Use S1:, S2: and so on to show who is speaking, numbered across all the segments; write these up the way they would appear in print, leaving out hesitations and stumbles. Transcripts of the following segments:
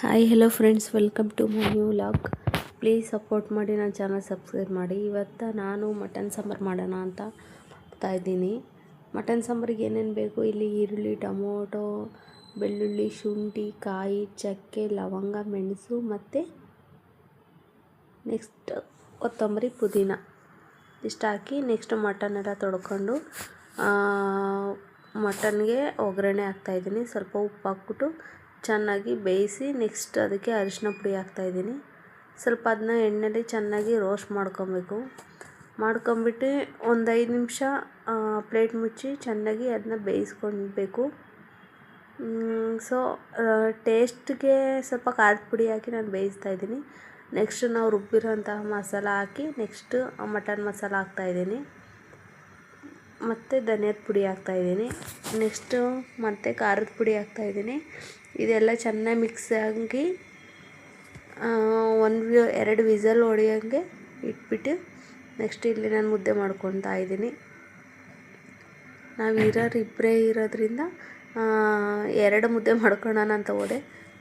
S1: Hi hello friends, welcome to my new vlog. Please support ಮಾಡಿ, ನನ್ನ channel subscribe ಮಾಡಿ. ಇವತ್ತು ನಾನು ಮಟನ್ ಸಾಂಬಾರು ಮಾಡೋಣ ಅಂತ ಇದ್ದೀನಿ. ಮಟನ್ ಸಾಂಬಾರಿಗೆ ಏನೇನು ಬೇಕು, ಇಲ್ಲಿ ಈರುಳ್ಳಿ, ಟೊಮೊಟೊ, ಬೆಳ್ಳುಳ್ಳಿ, ಶುಂಠಿ, ಕಾಯಿ, ಚಕ್ಕೆ, ಲವಂಗ, ಮೆಣಸು ಮತ್ತು ನೆಕ್ಸ್ಟ್ ಕೊತ್ತಂಬರಿ, ಪುದೀನ ಇಷ್ಟು ಹಾಕಿ ನೆಕ್ಸ್ಟ್ ಮಟನ್ ಎಲ್ಲ ತೊಳ್ಕೊಂಡು ಮಟನ್ಗೆ ಒಗ್ಗರಣೆ ಹಾಕ್ತಾಯಿದ್ದೀನಿ. ಸ್ವಲ್ಪ ಉಪ್ಪು ಹಾಕ್ಬಿಟ್ಟು ಚೆನ್ನಾಗಿ ಬೇಯಿಸಿ ನೆಕ್ಸ್ಟ್ ಅದಕ್ಕೆ ಅರಿಶಿನ ಪುಡಿ ಹಾಕ್ತಾಯಿದ್ದೀನಿ. ಸ್ವಲ್ಪ ಅದನ್ನ ಎಣ್ಣೆಲಿ ಚೆನ್ನಾಗಿ ರೋಸ್ಟ್ ಮಾಡ್ಕೊಂಬಿಟ್ಟು ಒಂದು 5 ನಿಮಿಷ ಪ್ಲೇಟ್ ಮುಚ್ಚಿ ಚೆನ್ನಾಗಿ ಅದನ್ನ ಬೇಯಿಸ್ಕೊಳ್ಬೇಕು. ಸೊ ಟೇಸ್ಟ್ಗೆ ಸ್ವಲ್ಪ ಖಾರದ ಪುಡಿ ಹಾಕಿ ನಾನು ಬೇಯಿಸ್ತಾಯಿದ್ದೀನಿ. ನೆಕ್ಸ್ಟ್ ನಾವು ರುಬ್ಬಿರೋಂತಹ ಮಸಾಲ ಹಾಕಿ ನೆಕ್ಸ್ಟ್ ಮಟನ್ ಮಸಾಲ ಹಾಕ್ತಾಯಿದ್ದೀನಿ ಮತ್ತು ಧನಿಯಾದ ಪುಡಿ ಹಾಕ್ತಾಯಿದ್ದೀನಿ. ನೆಕ್ಸ್ಟು ಮತ್ತು ಖಾರದ ಪುಡಿ ಹಾಕ್ತಾಯಿದ್ದೀನಿ. ಇದೆಲ್ಲ ಚೆನ್ನಾಗಿ ಮಿಕ್ಸ್ ಆಗಿ 1-2 ವಿಸಲ್ ಹೊಡೆಯೋಂಗೆ ಇಟ್ಬಿಟ್ಟು ನೆಕ್ಸ್ಟ್ ಇಲ್ಲಿ ನಾನು ಮುದ್ದೆ ಮಾಡ್ಕೊತಾ ಇದ್ದೀನಿ. ನಾವು ಇಬ್ಬರೇ ಇರೋದ್ರಿಂದ 2 ಮುದ್ದೆ ಮಾಡ್ಕೊಳ್ಳೋಣ ಅಂತ ಹೋದೆ,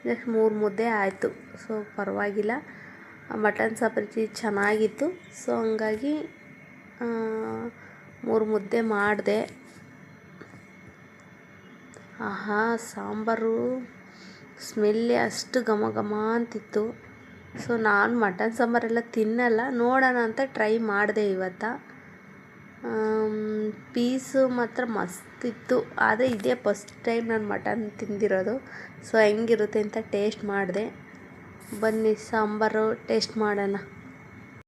S1: ನೆಕ್ಸ್ಟ್ 3 ಮುದ್ದೆ ಆಯಿತು. ಸೊ ಪರವಾಗಿಲ್ಲ, ಮಟನ್ ಸಾಂಬಾರು ಚೆನ್ನಾಗಿತ್ತು. ಸೊ ಹಂಗಾಗಿ 3 ಮುದ್ದೆ ಮಾಡಿದೆ. ಆಹಾ, ಸಾಂಬಾರು ಸ್ಮೆಲ್ಲೇ ಅಷ್ಟು ಘಮ ಘಮ ಅಂತಿತ್ತು. ಸೊ ನಾನು ಮಟನ್ ಸಾಂಬಾರೆಲ್ಲ ತಿನ್ನಲ್ಲ, ನೋಡೋಣ ಅಂತ ಟ್ರೈ ಮಾಡಿದೆ ಇವತ್ತು. ಪೀಸು ಮಾತ್ರ ಮಸ್ತಿತ್ತು. ಆದರೆ ಇದೇ ಫಸ್ಟ್ ಟೈಮ್ ನಾನು ಮಟನ್ ತಿಂದಿರೋದು. ಸೊ ಹೆಂಗಿರುತ್ತೆ ಅಂತ ಟೇಸ್ಟ್ ಮಾಡಿದೆ. ಬನ್ನಿ ಸಾಂಬಾರು ಟೇಸ್ಟ್ ಮಾಡೋಣ.